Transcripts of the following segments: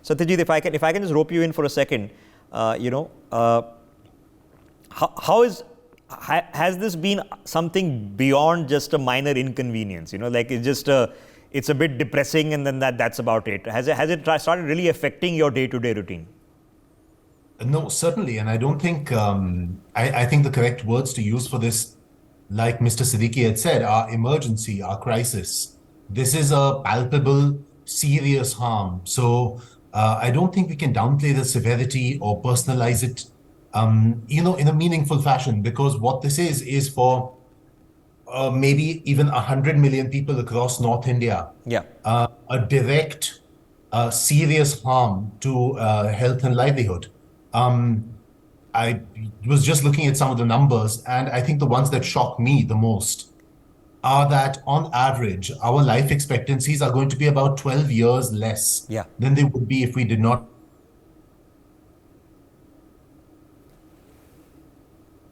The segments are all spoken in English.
Satyajit, if I can just rope you in for a second, has this been something beyond just a minor inconvenience? Like it's a bit depressing, and then that's about it. Has it started really affecting your day-to-day routine? No, certainly. And I don't think, I think the correct words to use for this, like Mr. Siddiqui had said, are emergency, our crisis. This is a palpable, serious harm. So I don't think we can downplay the severity or personalize it, in a meaningful fashion, because what this is for maybe even 100 million people across North India, Yeah. a direct, serious harm to health and livelihood. I was just looking at some of the numbers, and I think the ones that shock me the most are that on average, our life expectancies are going to be about 12 years less Yeah. than they would be if we did not.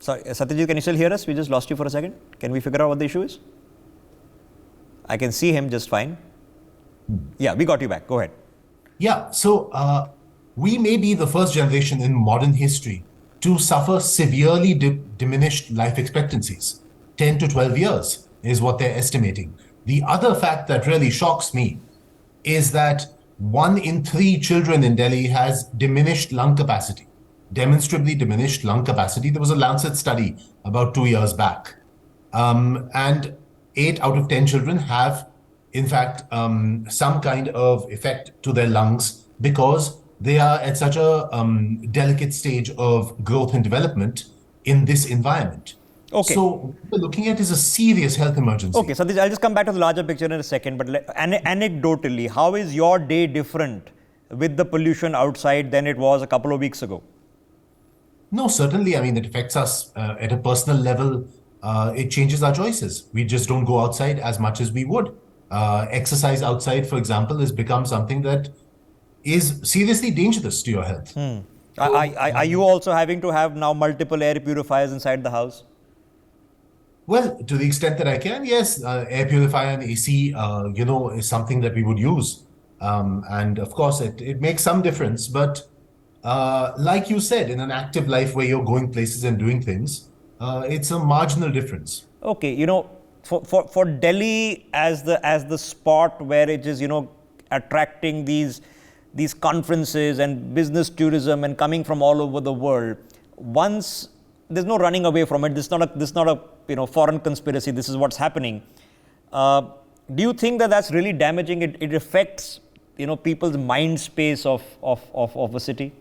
Sorry, Satyajit, can you still hear us? We just lost you for a second. Can we figure out what the issue is? I can see him just fine. Yeah, we got you back. Go ahead. Yeah, so we may be the first generation in modern history to suffer severely diminished life expectancies. 10 to 12 years is what they're estimating. The other fact that really shocks me is that 1 in 3 children in Delhi has diminished lung capacity, demonstrably diminished lung capacity. There was a Lancet study about 2 years back. And 8 out of 10 children have, in fact, some kind of effect to their lungs because they are at such a delicate stage of growth and development in this environment. Okay. So what we're looking at is a serious health emergency. Okay, Satish, I'll just come back to the larger picture in a second, but anecdotally, how is your day different with the pollution outside than it was a couple of weeks ago? No, certainly. I mean, it affects us at a personal level. It changes our choices. We just don't go outside as much as we would. Exercise outside, for example, has become something that is seriously dangerous to your health. Are you also having to have now multiple air purifiers inside the house? Well, to the extent that I can, yes, air purifier and AC, is something that we would use. And of course, it makes some difference. But like you said, in an active life where you're going places and doing things, it's a marginal difference. Okay, for Delhi as the spot where it is, attracting these conferences and business tourism and coming from all over the world, once there's no running away from it. This is not a foreign conspiracy. This is what's happening. Do you think that that's really damaging? It affects people's mind space of a city?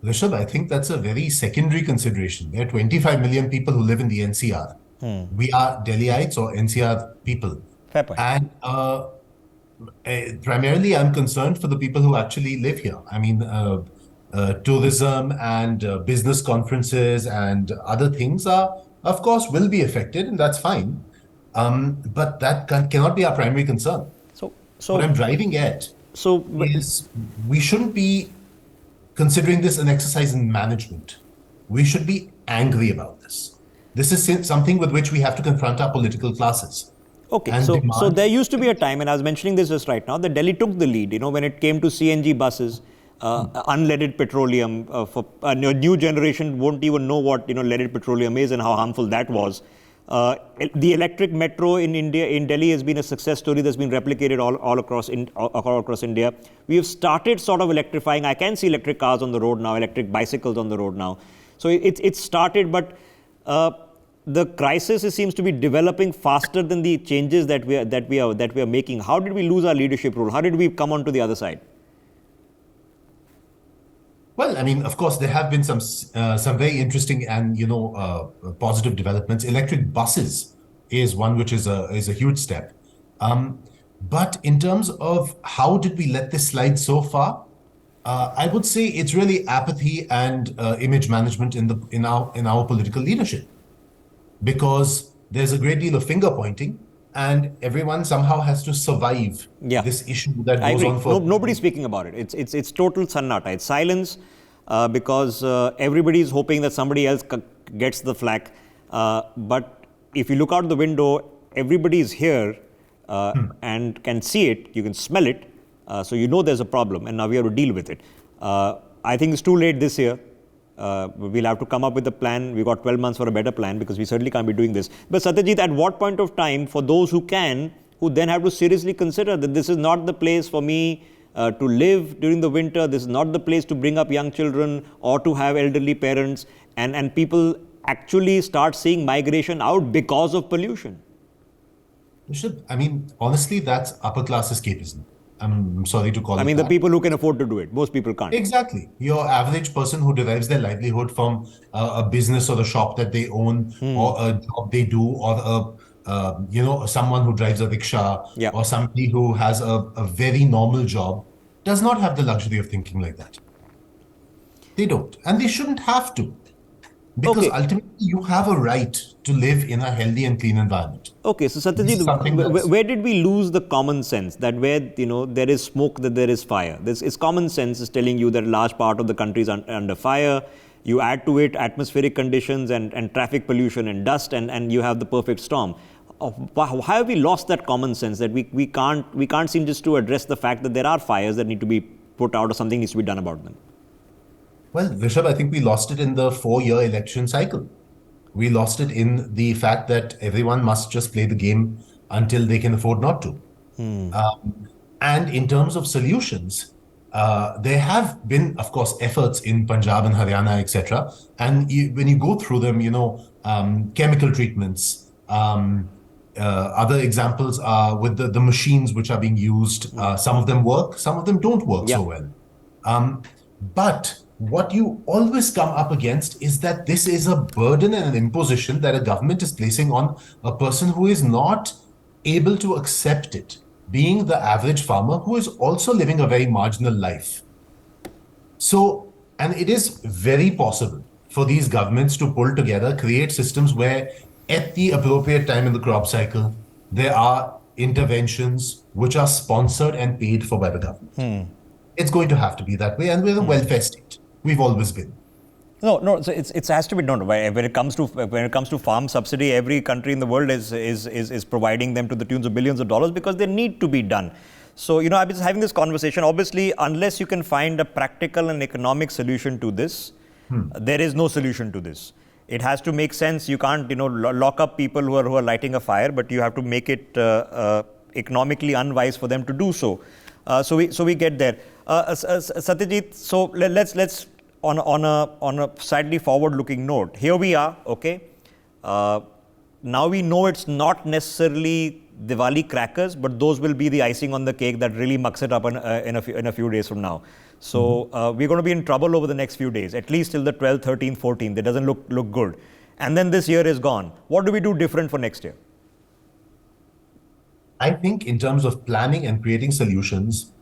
Rishabh, I think that's a very secondary consideration. There are 25 million people who live in the NCR. We are Delhiites or NCR people. Fair point. And primarily, I'm concerned for the people who actually live here. I mean, tourism and business conferences and other things of course, will be affected, and that's fine. But that cannot be our primary concern. So what I'm driving at is we shouldn't be considering this an exercise in management. We should be angry about this. This is something with which we have to confront our political classes. Okay, so there used to be a time, and I was mentioning this just right now, that Delhi took the lead, when it came to CNG buses, unleaded petroleum. For a new generation won't even know what leaded petroleum is and how harmful that was. The electric metro in Delhi has been a success story that's been replicated all across India. We have started sort of electrifying. I can see electric cars on the road now, electric bicycles on the road now. So it's started, but the crisis seems to be developing faster than the changes that we are making. How did we lose our leadership role? How did we come onto the other side? Well, I mean, of course, there have been some very interesting and positive developments. Electric buses is one which is a huge step. But in terms of how did we let this slide so far, I would say it's really apathy and image management in our political leadership, because there's a great deal of finger pointing, and everyone somehow has to survive this issue that goes on for. Nobody's speaking about it. It's total sannata. It's silence because everybody is hoping that somebody else gets the flak. But if you look out the window, everybody is here and can see it. You can smell it. So you know there's a problem, and now we have to deal with it. I think it's too late this year. We'll have to come up with a plan. We've got 12 months for a better plan, because we certainly can't be doing this. But Satyajit, at what point of time, for those who can, who then have to seriously consider that this is not the place for me to live during the winter, this is not the place to bring up young children or to have elderly parents, and people actually start seeing migration out because of pollution? I mean, honestly, that's upper class escapism. I'm sorry to call it I mean, that. the people who can afford to do it. Most people can't. Exactly. Your average person who derives their livelihood from a business or a shop that they own, or a job they do, or someone who drives a rickshaw, Yeah. or somebody who has a very normal job, does not have the luxury of thinking like that. They don't, and they shouldn't have to, because ultimately you have a right to live in a healthy and clean environment. Okay, so Satyajit, where did we lose the common sense that where there is smoke, that there is fire? This is common sense is telling you that a large part of the country is under fire. You add to it atmospheric conditions and traffic pollution and dust, and you have the perfect storm. How have we lost that common sense that we can't seem just to address the fact that there are fires that need to be put out or something needs to be done about them? Well, Rishabh, I think we lost it in the 4-year election cycle. We lost it in the fact that everyone must just play the game until they can afford not to. And in terms of solutions, there have been, of course, efforts in Punjab and Haryana, etc. And when you go through them, chemical treatments, other examples are with the machines which are being used. Some of them work, some of them don't work so well. But what you always come up against is that this is a burden and an imposition that a government is placing on a person who is not able to accept it, being the average farmer who is also living a very marginal life. So, and it is very possible for these governments to pull together, create systems where at the appropriate time in the crop cycle, there are interventions which are sponsored and paid for by the government. It's going to have to be that way, and we're a welfare state. We've always been. No. So it has to be done. When it comes to farm subsidy, every country in the world is providing them to the tunes of billions of dollars because they need to be done. So I've been having this conversation. Obviously, unless you can find a practical and economic solution to this, there is no solution to this. It has to make sense. You can't lock up people who are lighting a fire, but you have to make it economically unwise for them to do so. So we get there. Satyajit, so let's on a slightly forward-looking note. Here we are, okay. Now we know it's not necessarily Diwali crackers, but those will be the icing on the cake that really mucks it up in a few days from now. So we're going to be in trouble over the next few days, at least till the 12th, 13th, 14th. It doesn't look good. And then this year is gone. What do we do different for next year? I think in terms of planning and creating solutions,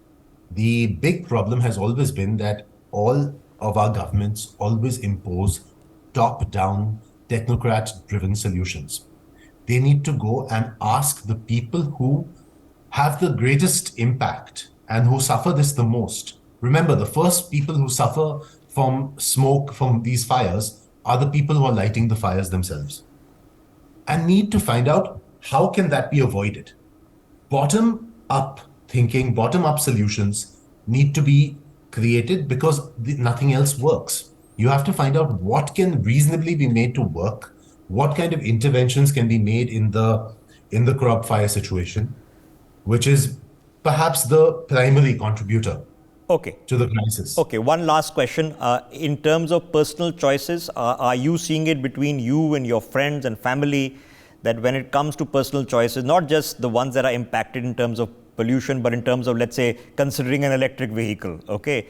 the big problem has always been that all of our governments always impose top-down, technocrat-driven solutions. They need to go and ask the people who have the greatest impact and who suffer this the most. Remember, the first people who suffer from smoke from these fires are the people who are lighting the fires themselves, and need to find out how can that be avoided. Bottom-up thinking, bottom-up solutions need to be created because nothing else works. You have to find out what can reasonably be made to work, what kind of interventions can be made in the crop fire situation, which is perhaps the primary contributor to the crisis. Okay, one last question. In terms of personal choices, are you seeing it between you and your friends and family that when it comes to personal choices, not just the ones that are impacted in terms of pollution, but in terms of, let's say, considering an electric vehicle, okay,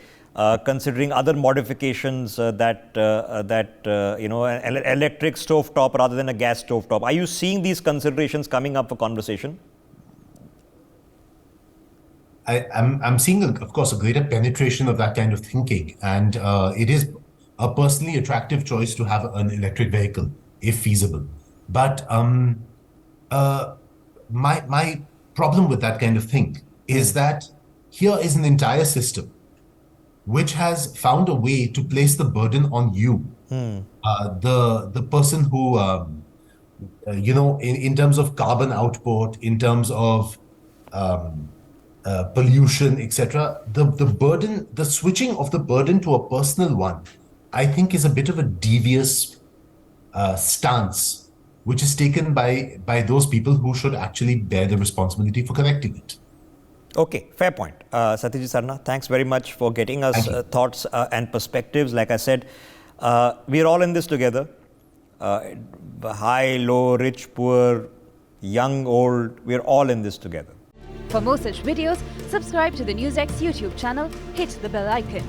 considering other modifications an electric stovetop rather than a gas stovetop, are you seeing these considerations coming up for conversation? I'm seeing, of course, a greater penetration of that kind of thinking, and it is a personally attractive choice to have an electric vehicle if feasible. But my problem with that kind of thing is that here is an entire system which has found a way to place the burden on you, the person who, in terms of carbon output, in terms of pollution, etc. The burden, the switching of the burden to a personal one, I think, is a bit of a devious stance, which is taken by those people who should actually bear the responsibility for correcting it. Okay, fair point. Satyajit Sarna, thanks very much for getting us thoughts and perspectives. Like I said, we're all in this together. High, low, rich, poor, young, old, we're all in this together. For more such videos, subscribe to the NewsX YouTube channel, hit the bell icon.